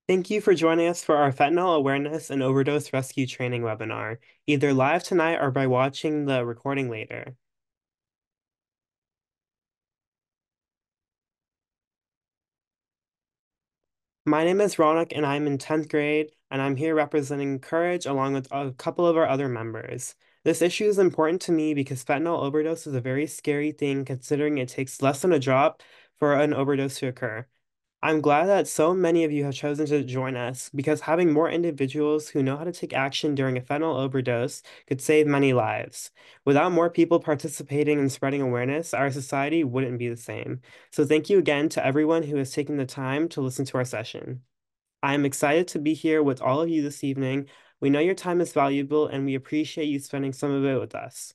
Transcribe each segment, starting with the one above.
Thank you for joining us for our fentanyl awareness and overdose rescue training webinar, either live tonight or by watching the recording later. My name is Ronak and I'm in 10th grade, and I'm here representing Courage along with a couple of our other members. This issue is important to me because fentanyl overdose is a very scary thing considering it takes less than a drop for an overdose to occur. I'm glad that so many of you have chosen to join us because having more individuals who know how to take action during a fentanyl overdose could save many lives. Without more people participating and spreading awareness, our society wouldn't be the same. So thank you again to everyone who has taken the time to listen to our session. I am excited to be here with all of you this evening. We know your time is valuable and we appreciate you spending some of it with us.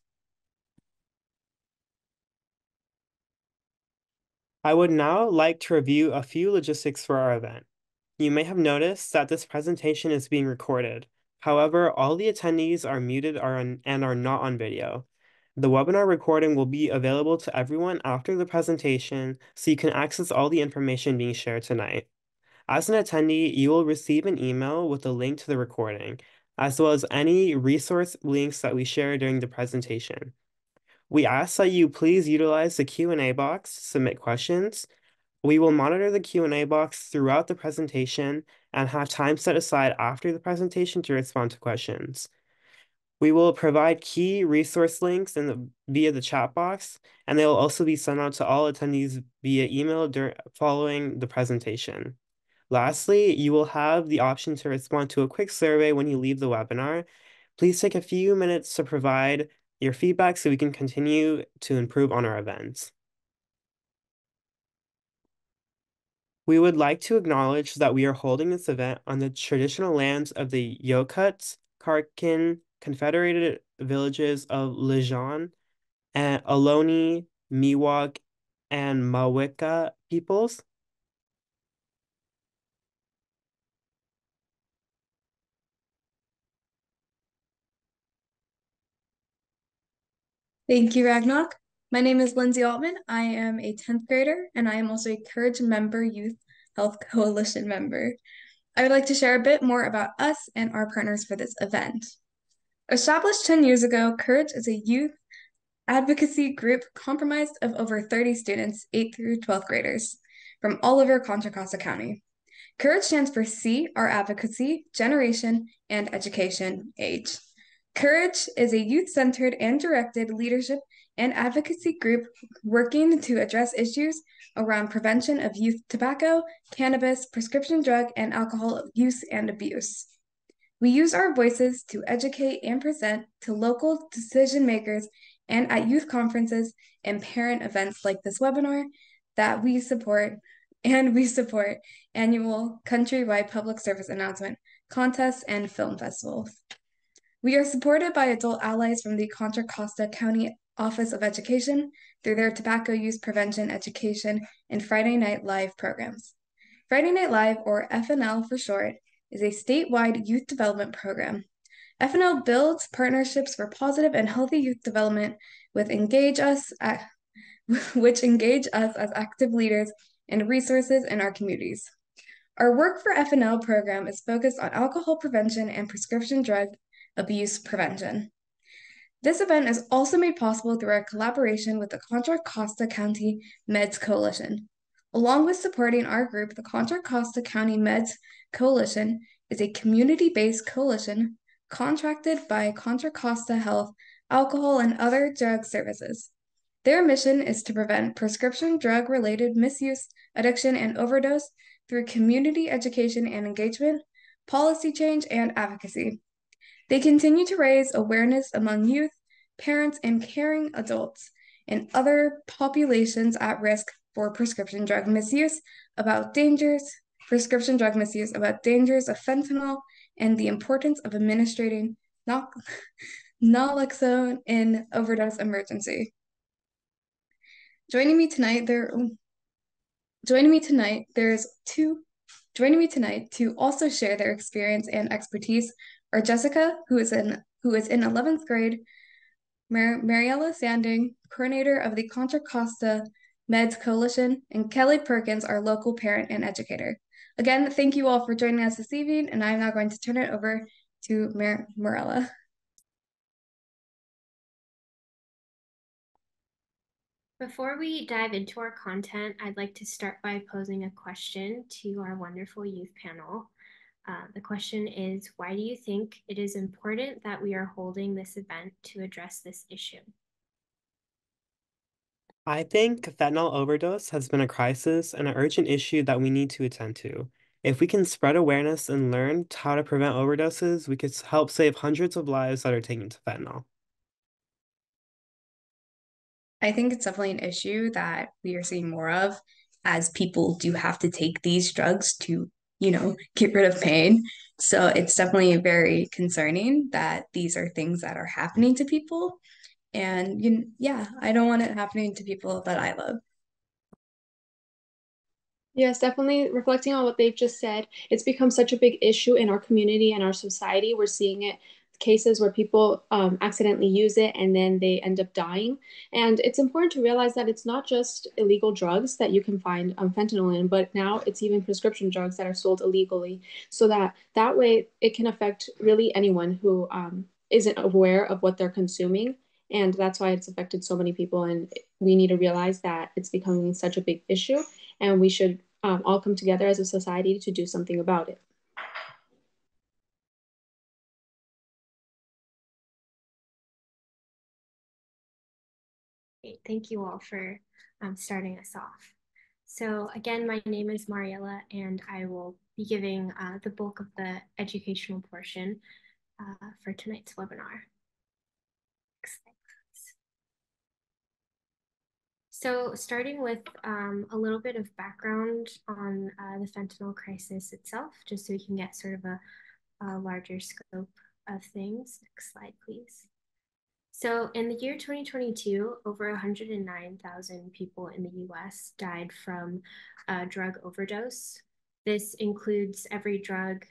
I would now like to review a few logistics for our event. You may have noticed that this presentation is being recorded. However, all the attendees are muted and are not on video. The webinar recording will be available to everyone after the presentation, so you can access all the information being shared tonight. As an attendee, you will receive an email with a link to the recording, as well as any resource links that we share during the presentation. We ask that you please utilize the Q&A box to submit questions. We will monitor the Q&A box throughout the presentation and have time set aside after the presentation to respond to questions. We will provide key resource links via the chat box, and they will also be sent out to all attendees via email following the presentation. Lastly, you will have the option to respond to a quick survey when you leave the webinar. Please take a few minutes to provide your feedback so we can continue to improve on our events. We would like to acknowledge that we are holding this event on the traditional lands of the Yokuts, Karkin, Confederated Villages of Lijan, and Ohlone, Miwok, and Mawika peoples. Thank you, Ragnar. My name is Lindsay Altman. I am a 10th grader and I am also a Courage Member Youth Health Coalition member. I would like to share a bit more about us and our partners for this event. Established 10 years ago, Courage is a youth advocacy group comprised of over 30 students, 8th through 12th graders, from all over Contra Costa County. Courage stands for C, our advocacy, generation, and education age. Courage is a youth-centered and directed leadership and advocacy group working to address issues around prevention of youth tobacco, cannabis, prescription drug, and alcohol use and abuse. We use our voices to educate and present to local decision makers and at youth conferences and parent events like this webinar that we support annual countrywide public service announcement, contests, and film festivals. We are supported by adult allies from the Contra Costa County Office of Education through their tobacco use prevention education and Friday Night Live programs. Friday Night Live, or FNL for short, is a statewide youth development program. FNL builds partnerships for positive and healthy youth development with which engage us as active leaders and resources in our communities. Our work for FNL program is focused on alcohol prevention and prescription drug abuse prevention. This event is also made possible through our collaboration with the Contra Costa County Meds Coalition. Along with supporting our group, the Contra Costa County Meds Coalition is a community-based coalition contracted by Contra Costa Health, Alcohol, and Other Drug Services. Their mission is to prevent prescription drug-related misuse, addiction, and overdose through community education and engagement, policy change, and advocacy. They continue to raise awareness among youth, parents, and caring adults and other populations at risk for prescription drug misuse about dangers about dangers of fentanyl and the importance of administering naloxone in overdose emergency. Joining me tonight, to also share their experience and expertise are Jessica, who is in 11th grade, Mariella Sanding, coordinator of the Contra Costa Meds Coalition, and Kelly Perkins, our local parent and educator. Again, thank you all for joining us this evening, and I'm now going to turn it over to Morella. Before we dive into our content, I'd like to start by posing a question to our wonderful youth panel. The question is, why do you think it is important that we are holding this event to address this issue? I think fentanyl overdose has been a crisis and an urgent issue that we need to attend to. If we can spread awareness and learn how to prevent overdoses, we could help save hundreds of lives that are taken to fentanyl. I think it's definitely an issue that we are seeing more of as people do have to take these drugs to, get rid of pain. So it's definitely very concerning that these are things that are happening to people. And yeah, I don't want it happening to people that I love. Yes, definitely reflecting on what they've just said, it's become such a big issue in our community and our society. We're seeing it cases where people accidentally use it and then they end up dying. And it's important to realize that it's not just illegal drugs that you can find fentanyl in, but now it's even prescription drugs that are sold illegally. So that way it can affect really anyone who isn't aware of what they're consuming. And that's why it's affected so many people. And we need to realize that it's becoming such a big issue and we should all come together as a society to do something about it. Great. Thank you all for starting us off. So again, my name is Mariella, and I will be giving the bulk of the educational portion for tonight's webinar. Next slide, please. So starting with a little bit of background on the fentanyl crisis itself, just so we can get sort of a larger scope of things. Next slide, please. So in the year 2022, over 109,000 people in the US died from drug overdose. This includes every drug,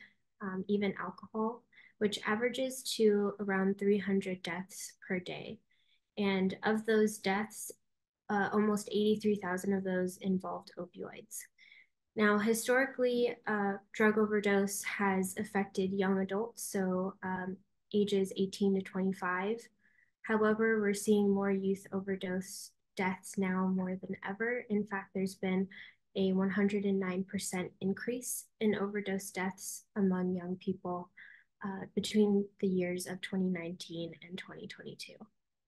even alcohol, which averages to around 300 deaths per day. And of those deaths, almost 83,000 of those involved opioids. Now, historically, drug overdose has affected young adults, so ages 18 to 25. However, we're seeing more youth overdose deaths now more than ever. In fact, there's been a 109% increase in overdose deaths among young people between the years of 2019 and 2022.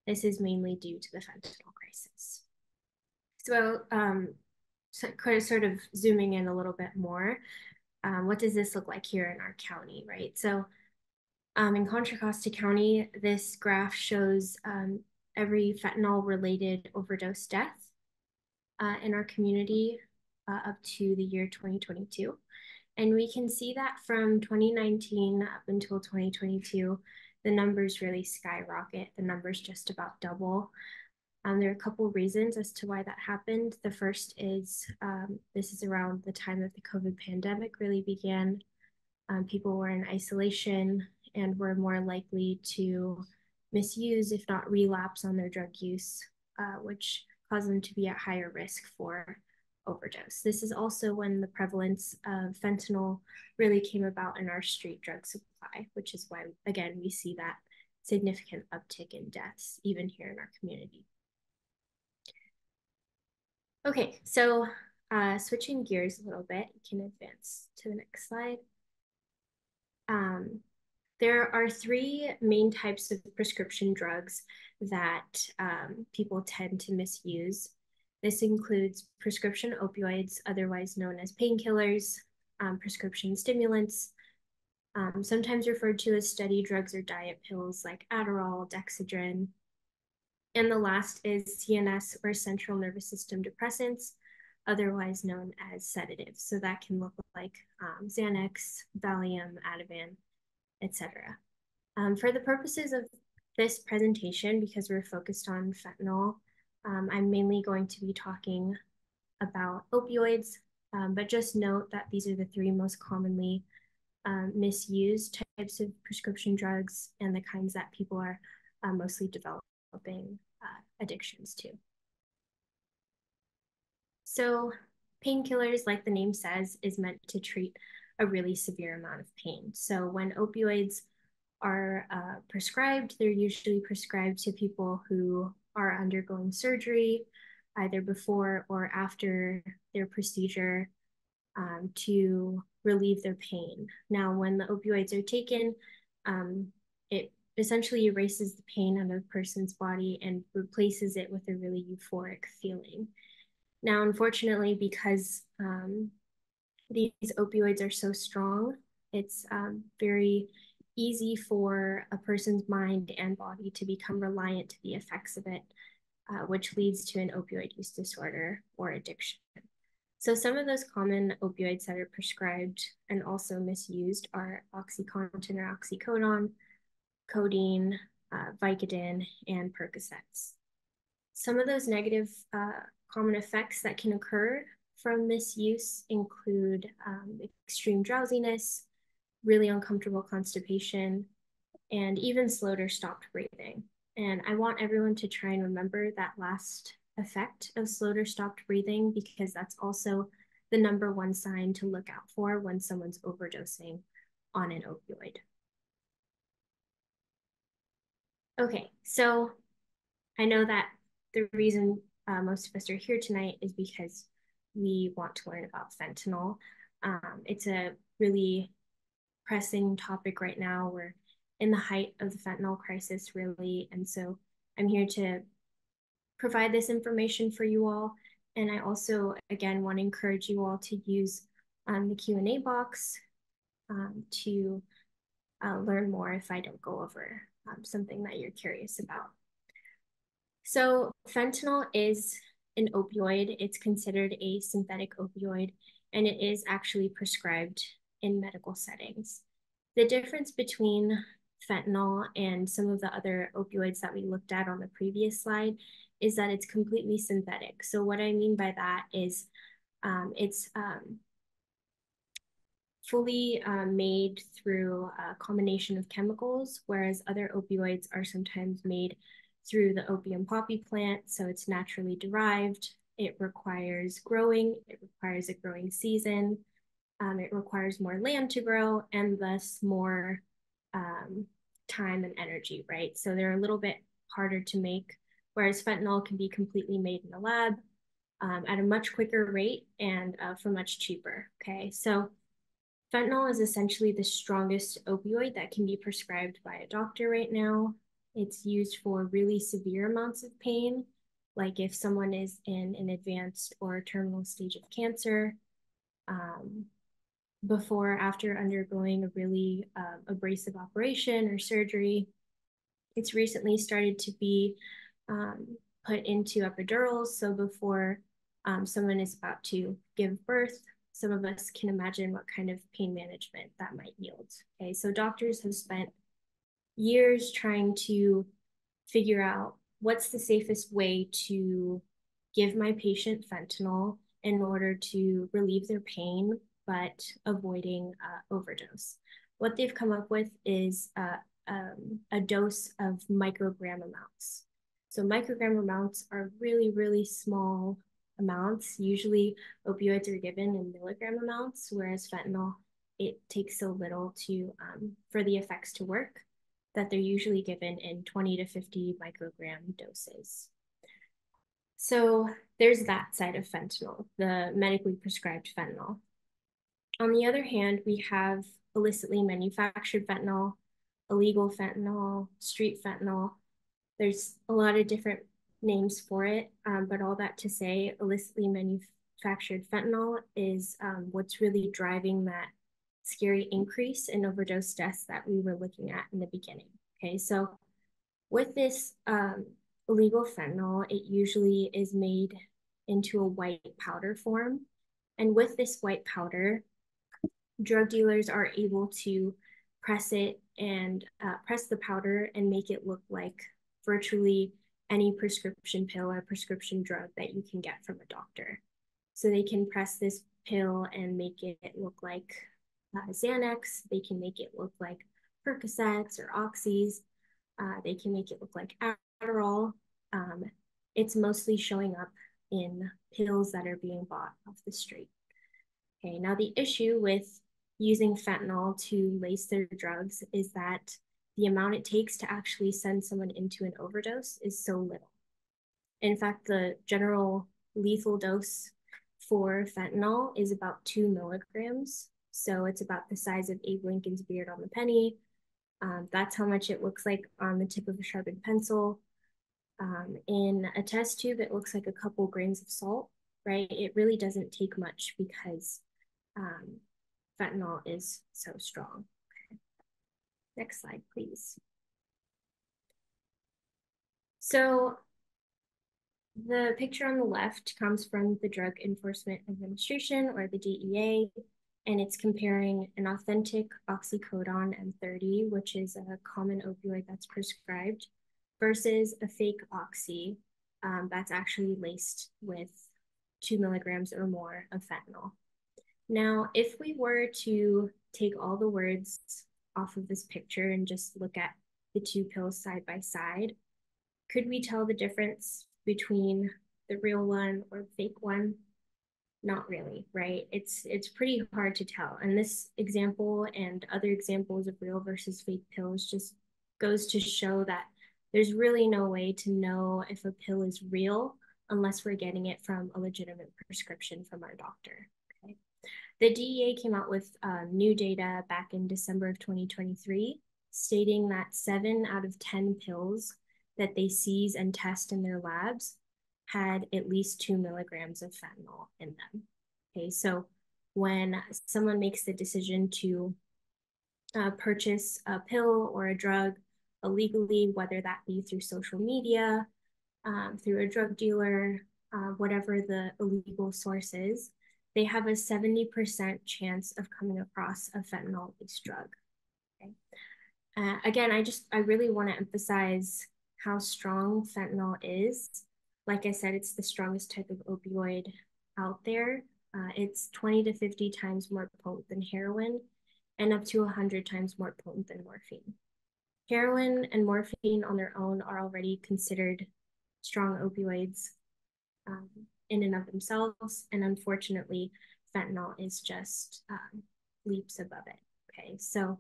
This is mainly due to the fentanyl crisis. So, sort of zooming in a little bit more, what does this look like here in our county, right? So in Contra Costa County, this graph shows every fentanyl-related overdose death in our community up to the year 2022. And we can see that from 2019 up until 2022, the numbers really skyrocket. The numbers just about double. There are a couple of reasons as to why that happened. The first is this is around the time that the COVID pandemic really began. People were in isolation and were more likely to misuse, if not relapse on their drug use, which caused them to be at higher risk for overdose. This is also when the prevalence of fentanyl really came about in our street drug supply, which is why, again, we see that significant uptick in deaths, even here in our community. Okay, so switching gears a little bit, you can advance to the next slide. There are three main types of prescription drugs that people tend to misuse. This includes prescription opioids, otherwise known as painkillers, prescription stimulants, sometimes referred to as study drugs or diet pills like Adderall, Dexedrine. And the last is CNS or central nervous system depressants, otherwise known as sedatives. So that can look like Xanax, Valium, Ativan, etc. For the purposes of this presentation, because we're focused on fentanyl, I'm mainly going to be talking about opioids, but just note that these are the three most commonly misused types of prescription drugs and the kinds that people are mostly developing addictions to. So Painkillers, like the name says, is meant to treat a really severe amount of pain. So when opioids are prescribed, they're usually prescribed to people who are undergoing surgery, either before or after their procedure, to relieve their pain. Now, when the opioids are taken, it essentially erases the pain out of a person's body and replaces it with a really euphoric feeling. Now, unfortunately, because these opioids are so strong, it's very easy for a person's mind and body to become reliant to the effects of it, which leads to an opioid use disorder or addiction. So some of those common opioids that are prescribed and also misused are OxyContin or oxycodone, codeine, Vicodin, and Percocets. Some of those negative common effects that can occur from misuse include extreme drowsiness, really uncomfortable constipation, and even slowed or stopped breathing. And I want everyone to try and remember that last effect of slowed or stopped breathing, because that's also the #1 sign to look out for when someone's overdosing on an opioid. Okay, so I know that the reason most of us are here tonight is because we want to learn about fentanyl. It's a really pressing topic right now. We're in the height of the fentanyl crisis, really. And so I'm here to provide this information for you all. And I also, again, want to encourage you all to use the Q&A box to learn more if I don't go over something that you're curious about. So fentanyl is an opioid. It's considered a synthetic opioid, and it is actually prescribed in medical settings. The difference between fentanyl and some of the other opioids that we looked at on the previous slide is that it's completely synthetic. So what I mean by that is it's fully made through a combination of chemicals, whereas other opioids are sometimes made through the opium poppy plant. So it's naturally derived. It requires growing. It requires a growing season. It requires more land to grow and thus more time and energy, right? So they're a little bit harder to make, whereas fentanyl can be completely made in the lab at a much quicker rate and for much cheaper, okay? So fentanyl is essentially the strongest opioid that can be prescribed by a doctor right now. It's used for really severe amounts of pain, like if someone is in an advanced or terminal stage of cancer, before or after undergoing a really abrasive operation or surgery. It's recently started to be put into epidurals. So before someone is about to give birth, some of us can imagine what kind of pain management that might yield. Okay, so doctors have spent years trying to figure out what's the safest way to give my patient fentanyl in order to relieve their pain, but avoiding overdose. What they've come up with is a dose of microgram amounts. So microgram amounts are really, really small amounts. Usually opioids are given in milligram amounts, whereas fentanyl, it takes so little to for the effects to work that they're usually given in 20 to 50 microgram doses. So there's that side of fentanyl, the medically prescribed fentanyl. On the other hand, we have illicitly manufactured fentanyl, illegal fentanyl, street fentanyl. There's a lot of different names for it, but all that to say, illicitly manufactured fentanyl is what's really driving that scary increase in overdose deaths that we were looking at in the beginning. Okay, so with this illegal fentanyl, it usually is made into a white powder form. And with this white powder, drug dealers are able to press it and press the powder and make it look like virtually any prescription pill or prescription drug that you can get from a doctor. So they can press this pill and make it look like Xanax. They can make it look like Percocets or Oxys. They can make it look like Adderall. It's mostly showing up in pills that are being bought off the street. Okay, now the issue with using fentanyl to lace their drugs is that the amount it takes to actually send someone into an overdose is so little. In fact, the general lethal dose for fentanyl is about 2 milligrams. So it's about the size of Abe Lincoln's beard on the penny. That's how much it looks like on the tip of a sharpened pencil. In a test tube, it looks like a couple grains of salt, right? It really doesn't take much because fentanyl is so strong. Okay. Next slide, please. So the picture on the left comes from the Drug Enforcement Administration, or the DEA, and it's comparing an authentic oxycodone M30, which is a common opioid that's prescribed, versus a fake oxy that's actually laced with 2 milligrams or more of fentanyl. Now, if we were to take all the words off of this picture and just look at the two pills side by side, could we tell the difference between the real one or the fake one? Not really, right? It's pretty hard to tell. And this example and other examples of real versus fake pills just goes to show that there's really no way to know if a pill is real unless we're getting it from a legitimate prescription from our doctor. Okay. The DEA came out with new data back in December of 2023, stating that 7 out of 10 pills that they seize and test in their labs had at least 2 milligrams of fentanyl in them. Okay, so when someone makes the decision to purchase a pill or a drug illegally, whether that be through social media, through a drug dealer, whatever the illegal source is, they have a 70% chance of coming across a fentanyl-based drug. Okay. Again, I really want to emphasize how strong fentanyl is. Like I said, it's the strongest type of opioid out there. It's 20 to 50 times more potent than heroin and up to 100 times more potent than morphine. Heroin and morphine on their own are already considered strong opioids in and of themselves. And unfortunately, fentanyl is just leaps above it. Okay, so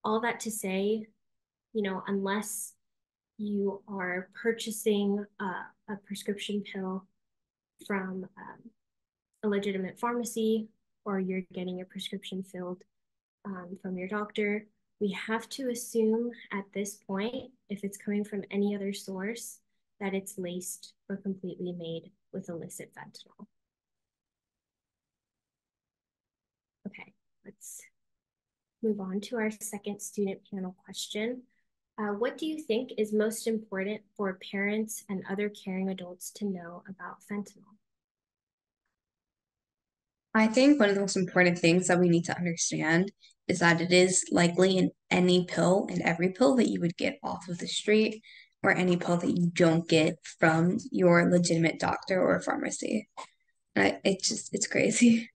all that to say, unless you are purchasing a prescription pill from a legitimate pharmacy, or you're getting your prescription filled from your doctor, we have to assume at this point, if it's coming from any other source, that it's laced or completely made with illicit fentanyl. Okay, let's move on to our second student panel question. What do you think is most important for parents and other caring adults to know about fentanyl? I think one of the most important things that we need to understand is that it is likely in any pill and every pill that you would get off of the street, or any pill that you don't get from your legitimate doctor or pharmacy. It's crazy.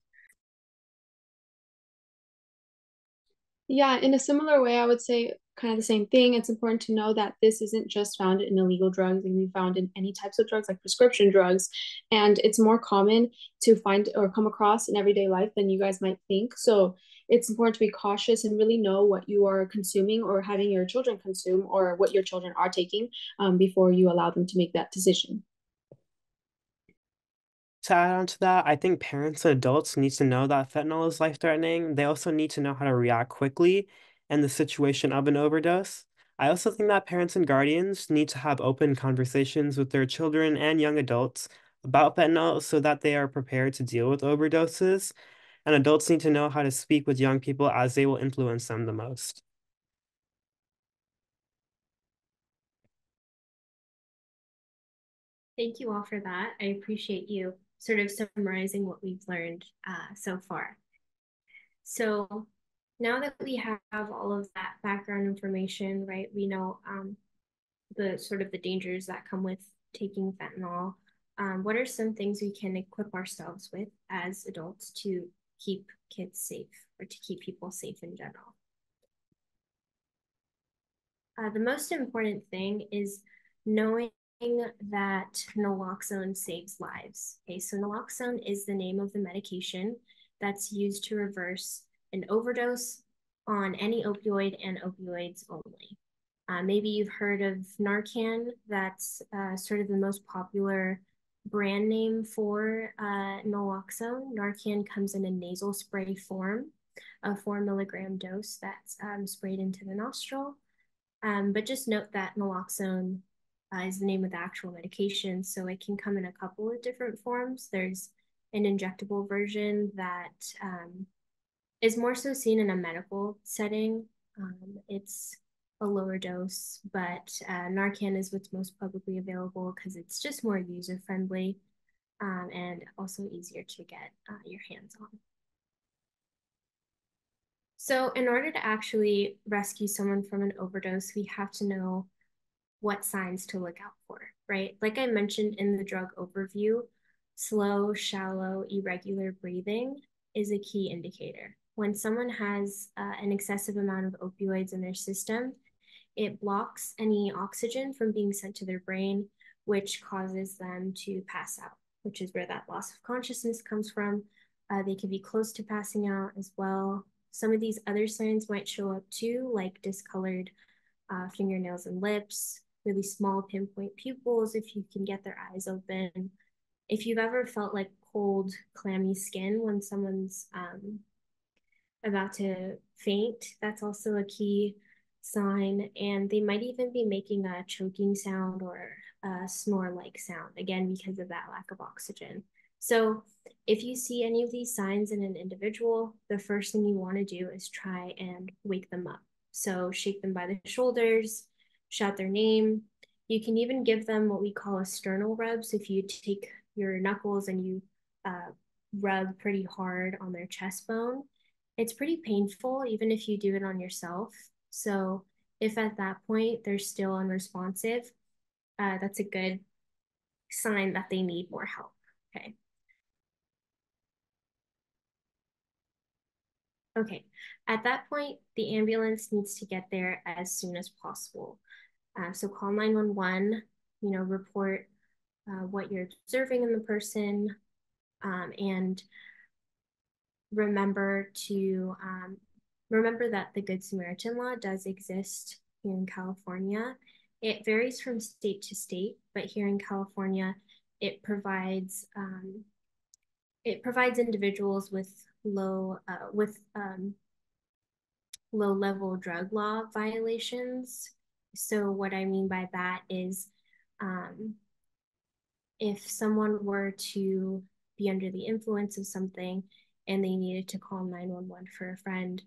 Yeah, in a similar way, I would say kind of the same thing. It's important to know that this isn't just found in illegal drugs. It can be found in any types of drugs, like prescription drugs. And it's more common to find or come across in everyday life than you guys might think. So it's important to be cautious and really know what you are consuming or having your children consume, or what your children are taking, before you allow them to make that decision. To add on to that, I think parents and adults need to know that fentanyl is life-threatening. They also need to know how to react quickly in the situation of an overdose. I also think that parents and guardians need to have open conversations with their children and young adults about fentanyl so that they are prepared to deal with overdoses. And adults need to know how to speak with young people as they will influence them the most. Thank you all for that. I appreciate you sort of summarizing what we've learned so far. So now that we have all of that background information, right, we know the sort of the dangers that come with taking fentanyl. What are some things we can equip ourselves with as adults to keep kids safe, or to keep people safe in general? The most important thing is knowing that naloxone saves lives. Okay, so naloxone is the name of the medication that's used to reverse an overdose on any opioid and opioids only. Maybe you've heard of Narcan. That's sort of the most popular brand name for naloxone. Narcan comes in a nasal spray form, a 4 milligram dose that's sprayed into the nostril. But just note that naloxone is the name of the actual medication, so it can come in a couple of different forms. There's an injectable version that is more so seen in a medical setting. It's a lower dose, but Narcan is what's most publicly available because it's just more user friendly and also easier to get your hands on. So in order to actually rescue someone from an overdose, we have to know what signs to look out for, right? Like I mentioned in the drug overview, slow, shallow, irregular breathing is a key indicator. When someone has an excessive amount of opioids in their system, it blocks any oxygen from being sent to their brain, which causes them to pass out, which is where that loss of consciousness comes from. They can be close to passing out as well. Some of these other signs might show up too, like discolored fingernails and lips, really small pinpoint pupils if you can get their eyes open. If you've ever felt like cold, clammy skin when someone's about to faint, that's also a key sign. And they might even be making a choking sound or a snore-like sound, again, because of that lack of oxygen. So if you see any of these signs in an individual, the first thing you want to do is try and wake them up. So shake them by the shoulders, shout their name. You can even give them what we call a sternal rub. So if you take your knuckles and you rub pretty hard on their chest bone, it's pretty painful, even if you do it on yourself. So if at that point they're still unresponsive, that's a good sign that they need more help. Okay. Okay, at that point, the ambulance needs to get there as soon as possible. So call 911, report what you're observing in the person, and remember that the Good Samaritan law does exist in California. It varies from state to state, but here in California, it provides individuals with low level drug law violations. So what I mean by that is if someone were to be under the influence of something and they needed to call 911 for a friend,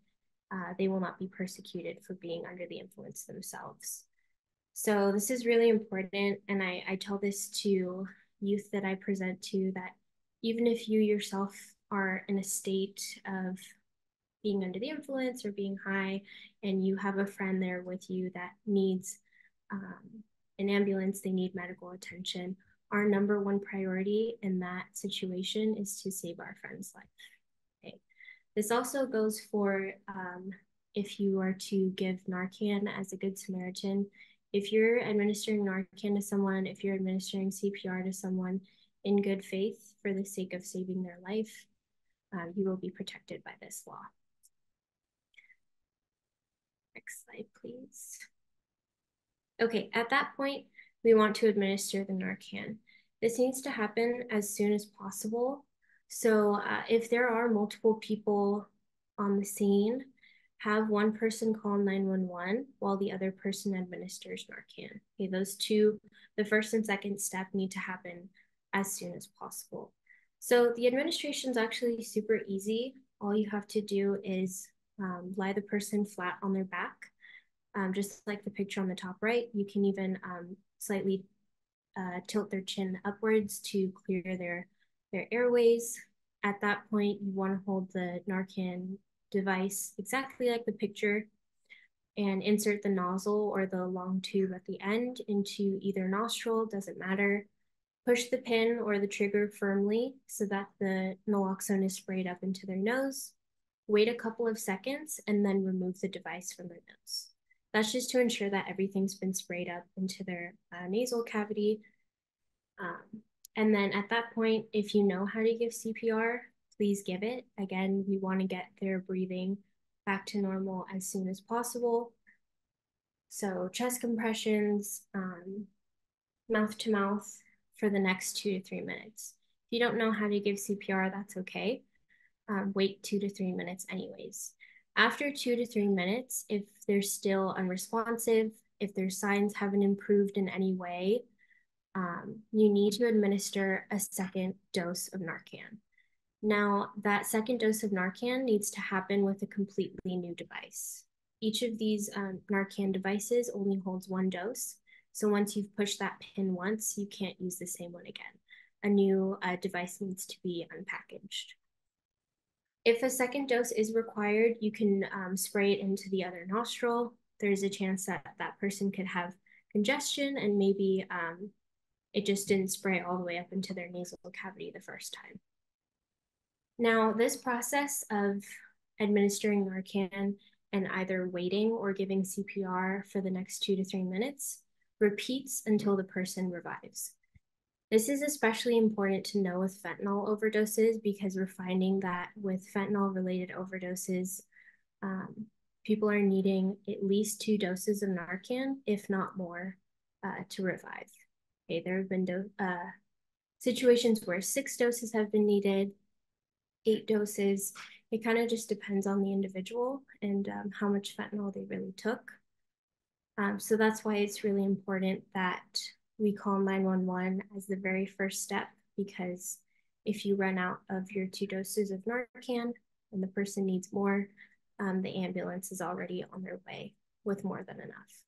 they will not be persecuted for being under the influence themselves. So this is really important. And I tell this to youth that I present to, that even if you yourself are in a state of being under the influence or being high, and you have a friend there with you that needs an ambulance, they need medical attention, our number one priority in that situation is to save our friend's life. Okay. This also goes for if you are to give Narcan as a Good Samaritan. If you're administering Narcan to someone, if you're administering CPR to someone in good faith for the sake of saving their life, you will be protected by this law. Next slide, please. Okay, at that point, we want to administer the Narcan. This needs to happen as soon as possible. So if there are multiple people on the scene, have one person call 911 while the other person administers Narcan. Okay, those two, the first and second step, need to happen as soon as possible. So the administration is actually super easy. All you have to do is lie the person flat on their back, just like the picture on the top right. You can even slightly tilt their chin upwards to clear their airways. At that point, you want to hold the Narcan device exactly like the picture and insert the nozzle or the long tube at the end into either nostril, doesn't matter. Push the pin or the trigger firmly so that the naloxone is sprayed up into their nose. Wait a couple of seconds and then remove the device from their nose. That's just to ensure that everything's been sprayed up into their nasal cavity. And then at that point, if you know how to give CPR, please give it. Again, we want to get their breathing back to normal as soon as possible. So chest compressions, mouth to mouth for the next 2 to 3 minutes. If you don't know how to give CPR, that's okay. Wait 2 to 3 minutes anyways. After 2 to 3 minutes, if they're still unresponsive, if their signs haven't improved in any way, you need to administer a second dose of Narcan. Now, that second dose of Narcan needs to happen with a completely new device. Each of these Narcan devices only holds one dose. So once you've pushed that pin once, you can't use the same one again. A new device needs to be unpackaged. If a second dose is required, you can spray it into the other nostril. There's a chance that that person could have congestion and maybe it just didn't spray all the way up into their nasal cavity the first time. Now, this process of administering Narcan and either waiting or giving CPR for the next 2 to 3 minutes repeats until the person revives. This is especially important to know with fentanyl overdoses because we're finding that with fentanyl-related overdoses, people are needing at least 2 doses of Narcan, if not more, to revive. Okay, there have been situations where 6 doses have been needed, 8 doses. It kind of just depends on the individual and how much fentanyl they really took. So that's why it's really important that we call 911 as the very first step, because if you run out of your 2 doses of Narcan and the person needs more, the ambulance is already on their way with more than enough.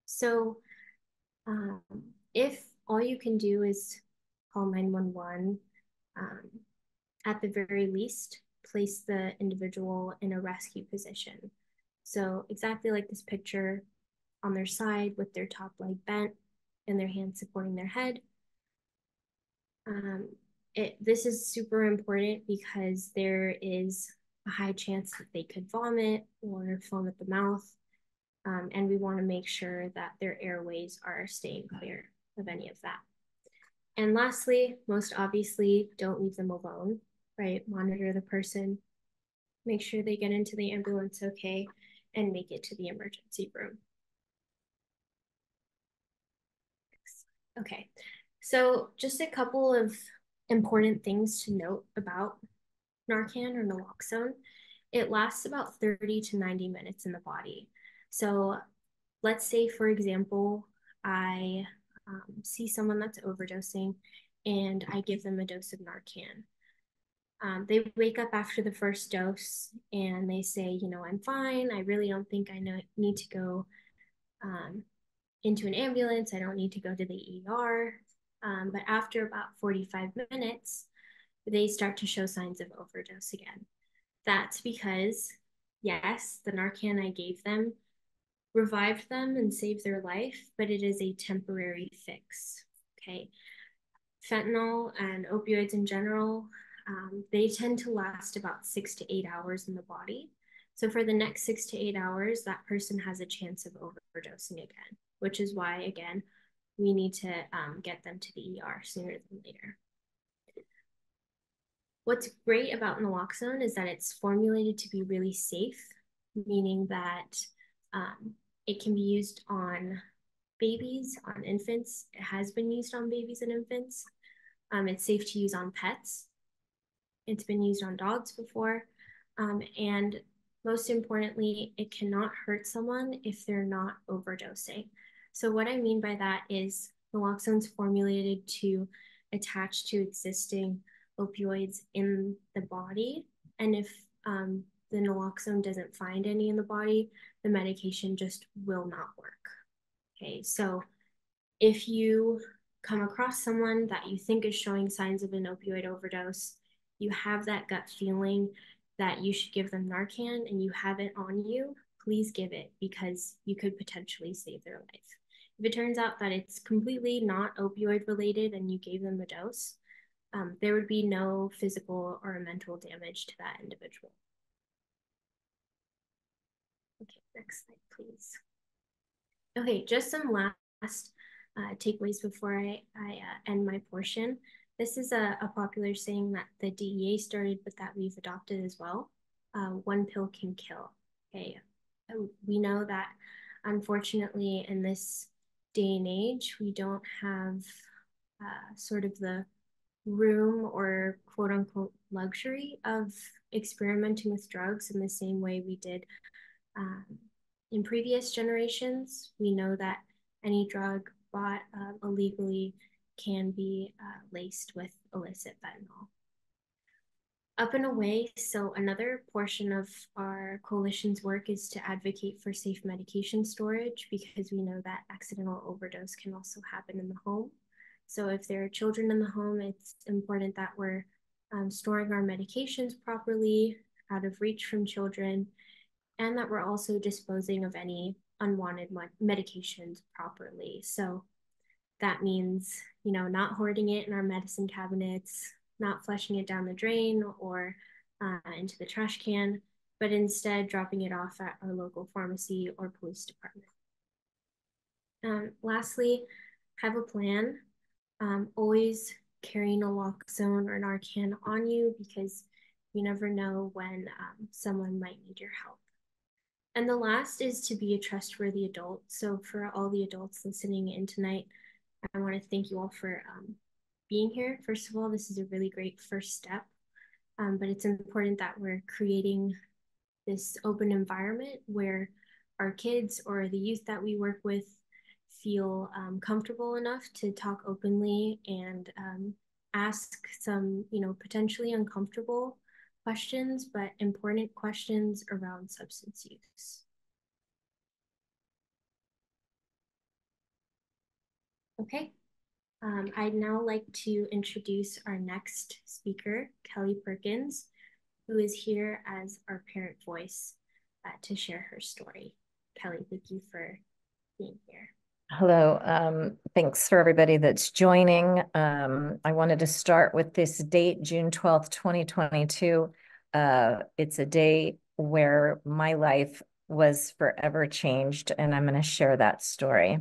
So if all you can do is call 911, at the very least, place the individual in a rescue position. So exactly like this picture, on their side with their top leg bent and their hands supporting their head. This is super important because there is a high chance that they could vomit or foam at the mouth. And we want to make sure that their airways are staying clear of any of that. And lastly, most obviously, don't leave them alone, right? Monitor the person, make sure they get into the ambulance okay, and make it to the emergency room. Okay, so just a couple of important things to note about Narcan or naloxone. It lasts about 30 to 90 minutes in the body. So let's say, for example, I see someone that's overdosing and I give them a dose of Narcan. They wake up after the first dose and they say, you know, I'm fine. I really don't think I need to go into an ambulance. I don't need to go to the ER. But after about 45 minutes, they start to show signs of overdose again. That's because, yes, the Narcan I gave them revived them and saved their life, but it is a temporary fix, okay? Fentanyl and opioids in general, they tend to last about 6 to 8 hours in the body. So for the next 6 to 8 hours, that person has a chance of overdosing again, which is why, again, we need to get them to the ER sooner than later. What's great about naloxone is that it's formulated to be really safe, meaning that it can be used on babies, on infants. It has been used on babies and infants. It's safe to use on pets. It's been used on dogs before. And most importantly, it cannot hurt someone if they're not overdosing. So what I mean by that is naloxone's formulated to attach to existing opioids in the body. And if the naloxone doesn't find any in the body, the medication just will not work. Okay, so if you come across someone that you think is showing signs of an opioid overdose, you have that gut feeling that you should give them Narcan and you have it on you, please give it because you could potentially save their life. If it turns out that it's completely not opioid related and you gave them the dose, there would be no physical or mental damage to that individual. Okay, next slide, please. Okay, just some last takeaways before I end my portion. This is a popular saying that the DEA started, but that we've adopted as well. One pill can kill. Okay, we know that unfortunately in this day and age, we don't have sort of the room or quote unquote luxury of experimenting with drugs in the same way we did in previous generations. We know that any drug bought illegally can be laced with illicit fentanyl. Up and away, so another portion of our coalition's work is to advocate for safe medication storage, because we know that accidental overdose can also happen in the home. So if there are children in the home, it's important that we're storing our medications properly, out of reach from children, and that we're also disposing of any unwanted medications properly. So that means, you know, not hoarding it in our medicine cabinets, not flushing it down the drain or into the trash can, but instead dropping it off at our local pharmacy or police department. Lastly, have a plan. Always carry naloxone or Narcan on you, because you never know when someone might need your help. And the last is to be a trustworthy adult. So for all the adults listening in tonight, I want to thank you all for being here. First of all, this is a really great first step, but it's important that we're creating this open environment where our kids or the youth that we work with feel comfortable enough to talk openly and ask some, you know, potentially uncomfortable questions, but important questions around substance use. Okay, I'd now like to introduce our next speaker, Kelly Perkins, who is here as our parent voice to share her story. Kelly, thank you for being here. Hello, thanks for everybody that's joining. I wanted to start with this date, June 12th, 2022. It's a day where my life was forever changed, and I'm going to share that story.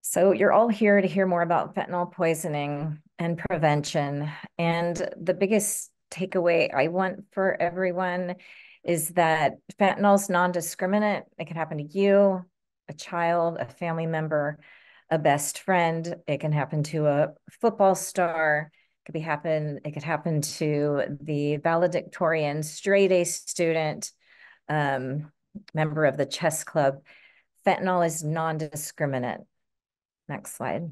So you're all here to hear more about fentanyl poisoning and prevention. And the biggest takeaway I want for everyone is that fentanyl is non-discriminate. It can happen to you, a child, a family member, a best friend. It can happen to a football star. It could happen to the valedictorian, straight A student, member of the chess club. Fentanyl is non-discriminate. Next slide.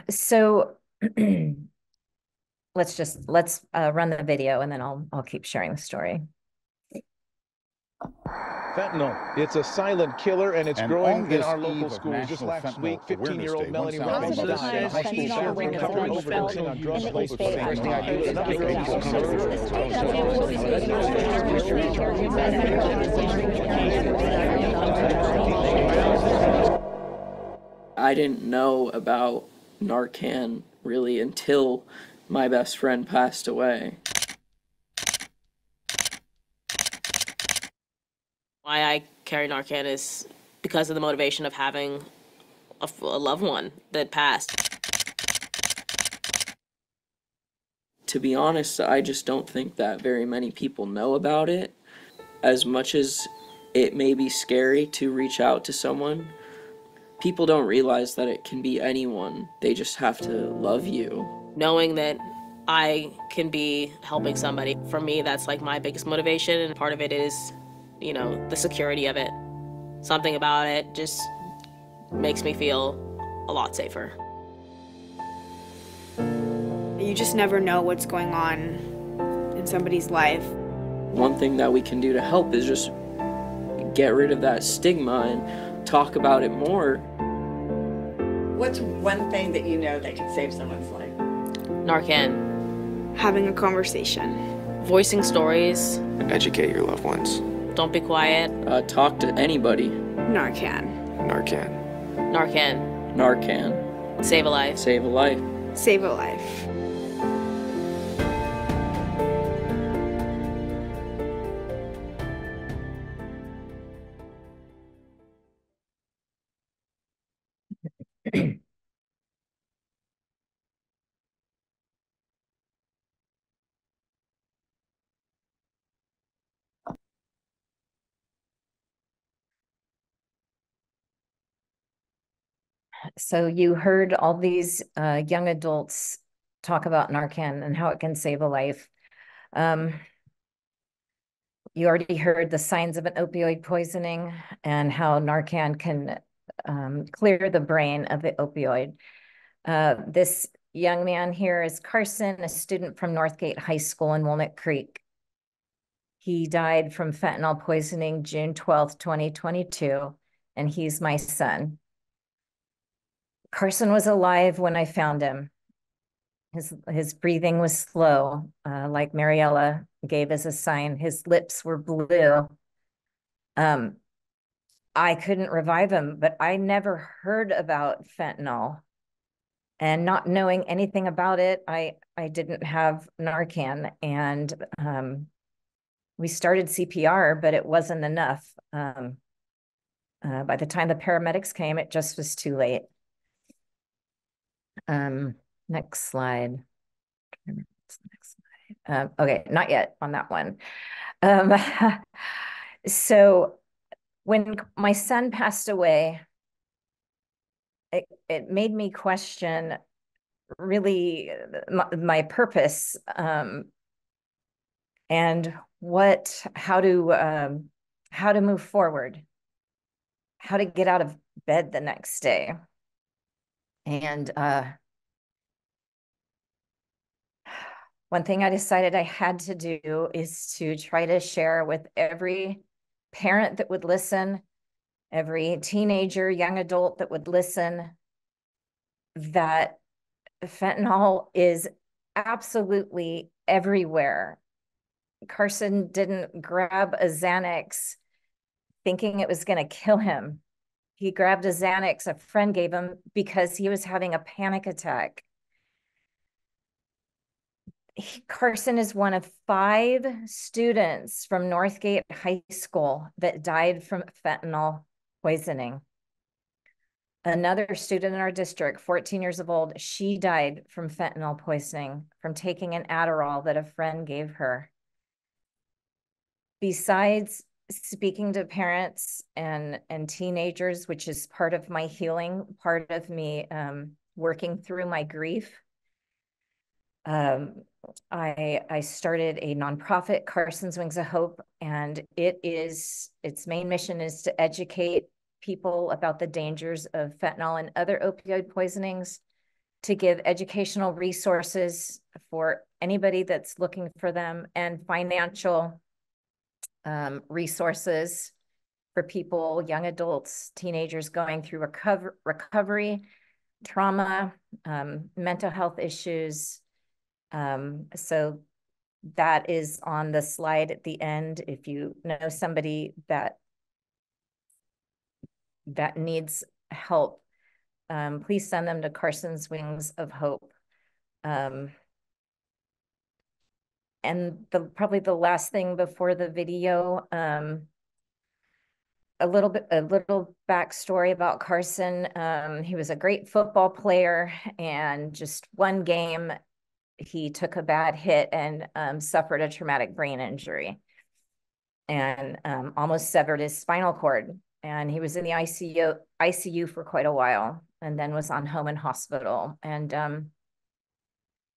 So let's run the video, and then I'll keep sharing the story. Fentanyl, it's a silent killer, and it's growing in our local schools. Just last week, 15-year-old Melanie Robbins died. High school staff recovered overdosing on drugs. I didn't know about Narcan really until my best friend passed away. Why I carry Narcan is because of the motivation of having a loved one that passed. To be honest, I just don't think that very many people know about it. As much as it may be scary to reach out to someone, people don't realize that it can be anyone. They just have to love you. Knowing that I can be helping somebody, for me, that's like my biggest motivation, and part of it is, you know, the security of it. Something about it just makes me feel a lot safer. You just never know what's going on in somebody's life. One thing that we can do to help is just get rid of that stigma and talk about it more. What's one thing that you know that could save someone's life? Narcan. Having a conversation. Voicing stories. Educate your loved ones. Don't be quiet. Talk to anybody. Narcan. Narcan. Narcan. Narcan. Save a life. Save a life. Save a life. So you heard all these young adults talk about Narcan and how it can save a life. You already heard the signs of an opioid poisoning and how Narcan can clear the brain of the opioid. This young man here is Carson, a student from Northgate High School in Walnut Creek. He died from fentanyl poisoning June 12th, 2022, and he's my son. Carson was alive when I found him. His breathing was slow, like Mariella gave as a sign. His lips were blue. I couldn't revive him, but I never heard about fentanyl. And not knowing anything about it, I didn't have Narcan. And we started CPR, but it wasn't enough. By the time the paramedics came, it just was too late. Next slide. Okay, not yet on that one. So when my son passed away, it made me question really my purpose and how to move forward, how to get out of bed the next day. And one thing I decided I had to do is to try to share with every parent that would listen, every teenager, young adult that would listen, that fentanyl is absolutely everywhere. Carson didn't grab a Xanax thinking it was going to kill him. He grabbed a Xanax a friend gave him because he was having a panic attack. Carson is one of 5 students from Northgate High School that died from fentanyl poisoning. Another student in our district, 14 years old, she died from fentanyl poisoning from taking an Adderall that a friend gave her. Besides speaking to parents and teenagers, which is part of my healing, part of me working through my grief, I started a nonprofit, Carson's Wings of Hope, and its main mission is to educate people about the dangers of fentanyl and other opioid poisonings, to give educational resources for anybody that's looking for them, and financial resources for people, young adults, teenagers going through recovery, trauma, mental health issues. So that is on the slide at the end. If you know somebody that needs help, please send them to Carson's Wings of Hope. And probably the last thing before the video, a little backstory about Carson. He was a great football player, and just one game, he took a bad hit and suffered a traumatic brain injury and almost severed his spinal cord. And he was in the ICU for quite a while, and then was on home and hospital. And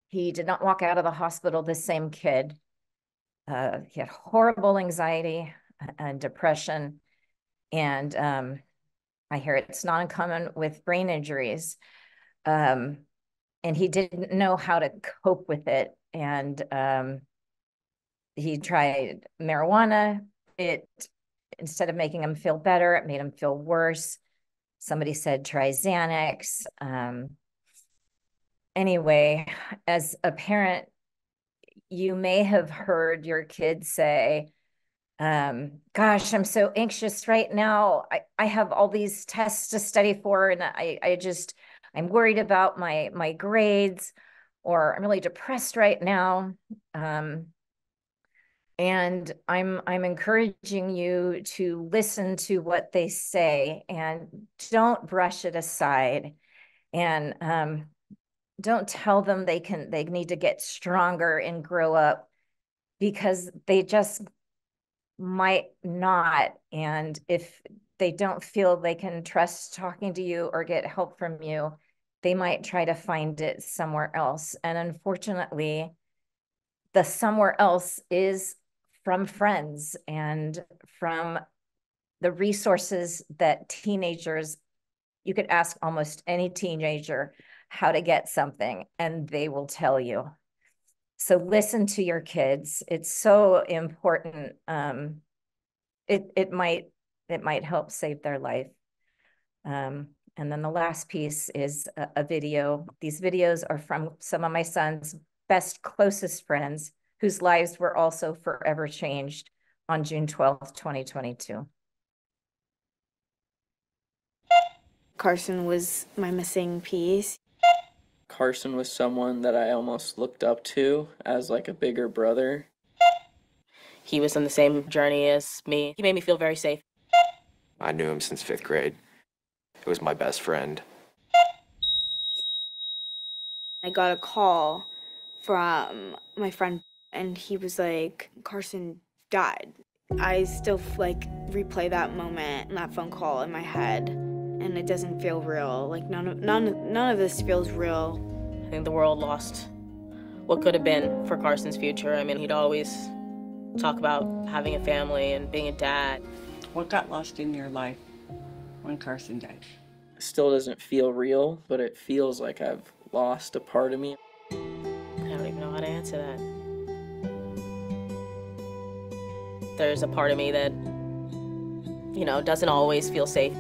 he did not walk out of the hospital the same kid. He had horrible anxiety and depression. And I hear it's not uncommon with brain injuries. And he didn't know how to cope with it. And he tried marijuana. Instead of making him feel better, it made him feel worse. Somebody said, try Xanax. Anyway, as a parent, you may have heard your kids say, gosh, I'm so anxious right now. I have all these tests to study for, and I'm worried about my grades, or I'm really depressed right now. And I'm encouraging you to listen to what they say and don't brush it aside. And don't tell them they need to get stronger and grow up, because they just might not. And if they don't feel they can trust talking to you or get help from you, they might try to find it somewhere else. And unfortunately, the somewhere else is from friends and from the resources that teenagers, you could ask almost any teenager how to get something and they will tell you. So listen to your kids. It's so important. It might help save their life. And then the last piece is a video. These videos are from some of my son's best, closest friends whose lives were also forever changed on June 12th, 2022. Carson was my missing piece. Carson was someone that I almost looked up to as like a bigger brother. He was on the same journey as me. He made me feel very safe. I knew him since 5th grade. He was my best friend. I got a call from my friend and he was like, Carson died. I still like replay that moment and that phone call in my head and it doesn't feel real. Like none of this feels real. I think the world lost what could have been for Carson's future. I mean, he'd always talk about having a family and being a dad. What got lost in your life when Carson died? Still doesn't feel real, but it feels like I've lost a part of me. I don't even know how to answer that. There's a part of me that, you know, doesn't always feel safe.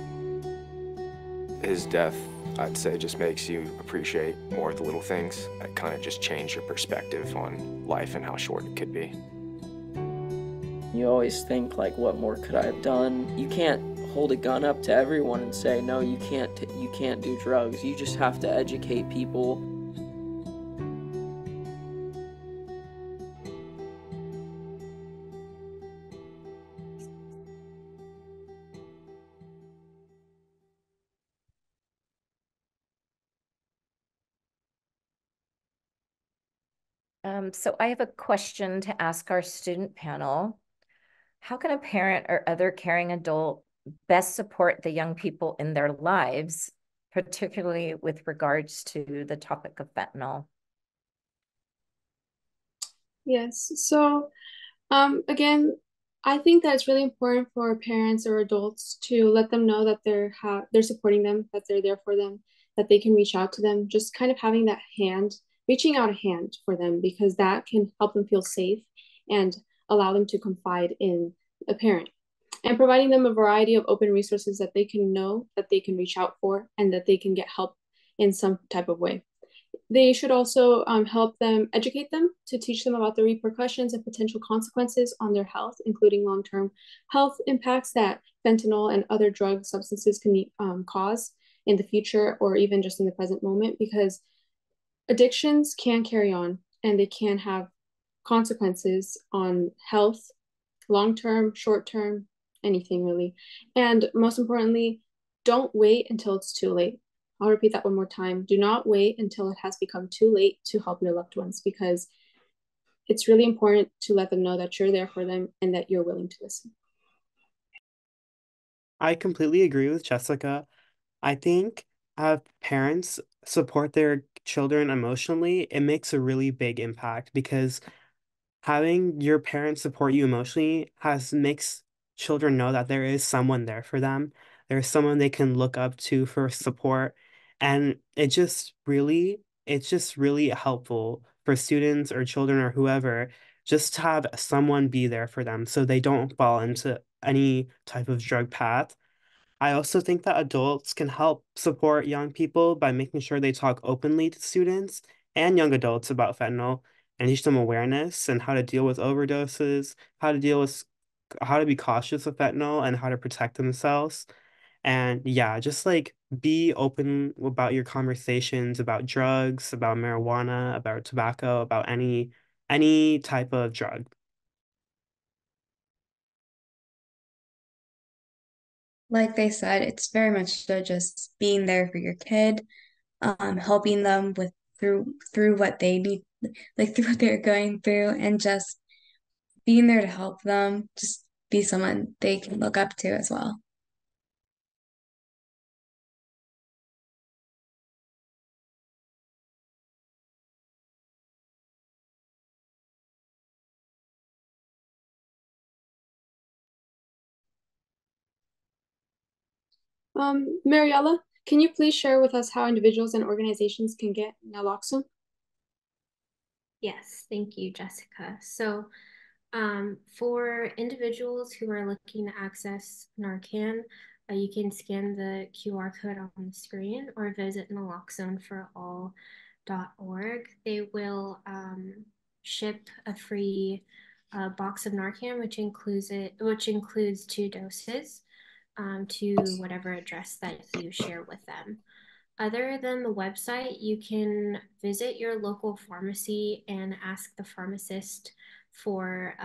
His death, I'd say, just makes you appreciate more of the little things. It kind of just changed your perspective on life and how short it could be. You always think, like, what more could I have done? You can't hold a gun up to everyone and say, no, you can't do drugs. You just have to educate people. So I have a question to ask our student panel. How can a parent or other caring adult best support the young people in their lives, particularly with regards to the topic of fentanyl? Yes. So again, I think that it's really important for parents or adults to let them know that they're supporting them, that they're there for them, that they can reach out to them, just kind of having that hand, reaching out a hand for them, because that can help them feel safe and allow them to confide in a parent. And providing them a variety of open resources that they can know, that they can reach out for, and that they can get help in some type of way. They should also help them, educate them to teach them about the repercussions and potential consequences on their health, including long-term health impacts that fentanyl and other drug substances can cause in the future or even just in the present moment, because addictions can carry on and they can have consequences on health, long-term, short-term, anything really. And most importantly, don't wait until it's too late. I'll repeat that one more time. Do not wait until it has become too late to help your loved ones, because it's really important to let them know that you're there for them and that you're willing to listen. I completely agree with Jessica. I think parents support their children emotionally, it makes a really big impact because having your parents support you emotionally makes children know that there is someone there for them. There's someone they can look up to for support. And it's just really helpful for students or children or whoever just to have someone be there for them so they don't fall into any type of drug path. I also think that adults can help support young people by making sure they talk openly to students and young adults about fentanyl and teach them awareness and how to deal with overdoses, how to be cautious of fentanyl and how to protect themselves. And yeah, just like be open about your conversations about drugs, about marijuana, about tobacco, about any type of drug. Like they said, it's very much so just being there for your kid, helping them with through what they need, like through what they're going through, and just being there to help them, just be someone they can look up to as well. Mariella, can you please share with us how individuals and organizations can get naloxone? Yes, thank you, Jessica. So for individuals who are looking to access Narcan, you can scan the QR code on the screen or visit naloxoneforall.org. They will ship a free box of Narcan, which includes 2 doses to whatever address that you share with them. Other than the website, you can visit your local pharmacy and ask the pharmacist for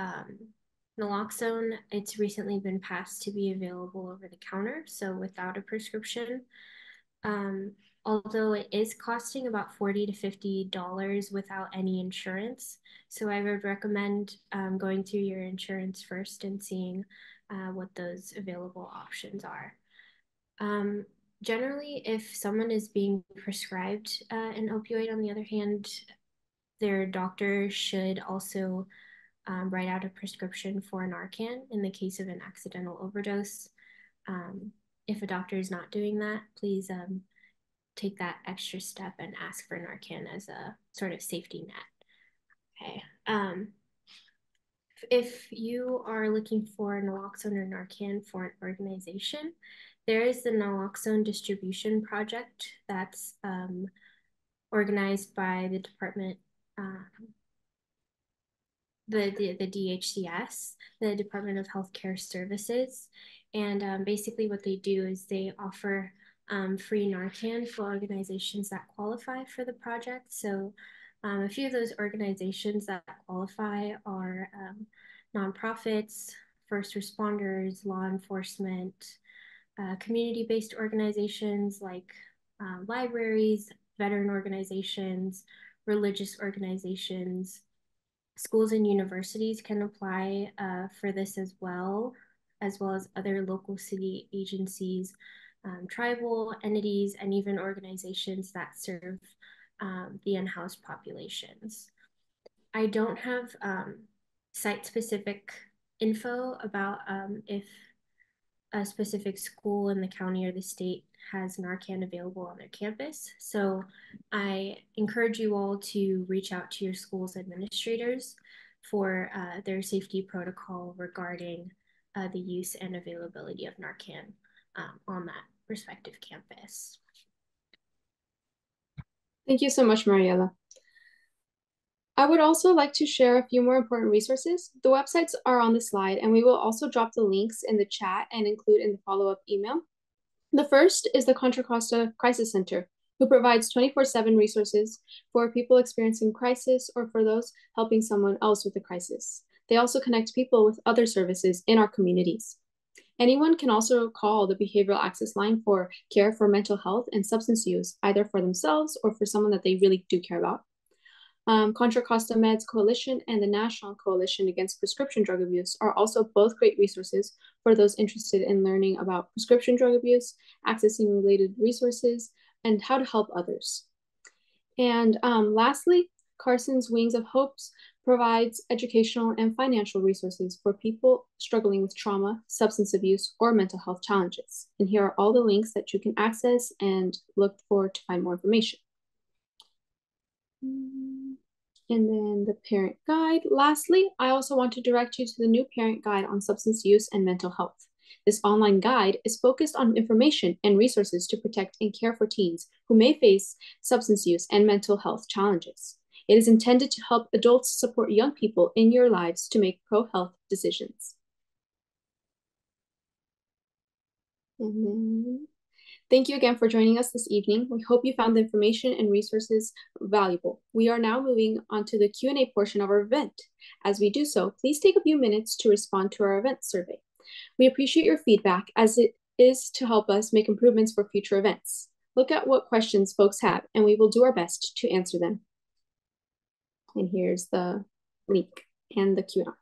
naloxone. It's recently been passed to be available over the counter, so without a prescription. Although it is costing about $40 to $50 without any insurance. So I would recommend going through your insurance first and seeing what those available options are. Generally, if someone is being prescribed an opioid, on the other hand, their doctor should also write out a prescription for Narcan in the case of an accidental overdose. If a doctor is not doing that, please take that extra step and ask for Narcan as a sort of safety net. Okay. If you are looking for naloxone or Narcan for an organization, there is the Naloxone Distribution Project that's organized by the department, the DHCS, the Department of Healthcare Services. And basically what they do is they offer free Narcan for organizations that qualify for the project. So a few of those organizations that qualify are nonprofits, first responders, law enforcement, community-based organizations like libraries, veteran organizations, religious organizations. Schools and universities can apply for this as well as other local city agencies, tribal entities, and even organizations that serve the unhoused populations. I don't have site-specific info about if a specific school in the county or the state has Narcan available on their campus. So I encourage you all to reach out to your school's administrators for their safety protocol regarding the use and availability of Narcan on that respective campus. Thank you so much, Mariella. I would also like to share a few more important resources. The websites are on the slide, and we will also drop the links in the chat and include in the follow-up email. The first is the Contra Costa Crisis Center, who provides 24/7 resources for people experiencing crisis or for those helping someone else with a crisis. They also connect people with other services in our communities. Anyone can also call the Behavioral Access Line for care for mental health and substance use, either for themselves or for someone that they really do care about. Contra Costa Meds Coalition and the National Coalition Against Prescription Drug Abuse are also both great resources for those interested in learning about prescription drug abuse, accessing related resources, and how to help others. And lastly, Carson's Wings of Hopes provides educational and financial resources for people struggling with trauma, substance abuse, or mental health challenges. And here are all the links that you can access and look for to find more information. And then the parent guide. Lastly, I also want to direct you to the new parent guide on substance use and mental health. This online guide is focused on information and resources to protect and care for teens who may face substance use and mental health challenges. It is intended to help adults support young people in your lives to make pro-health decisions. And then thank you again for joining us this evening. We hope you found the information and resources valuable. We are now moving on to the Q&A portion of our event. As we do so, please take a few minutes to respond to our event survey. We appreciate your feedback as it is to help us make improvements for future events. Look at what questions folks have, and we will do our best to answer them. And here's the link and the Q&A.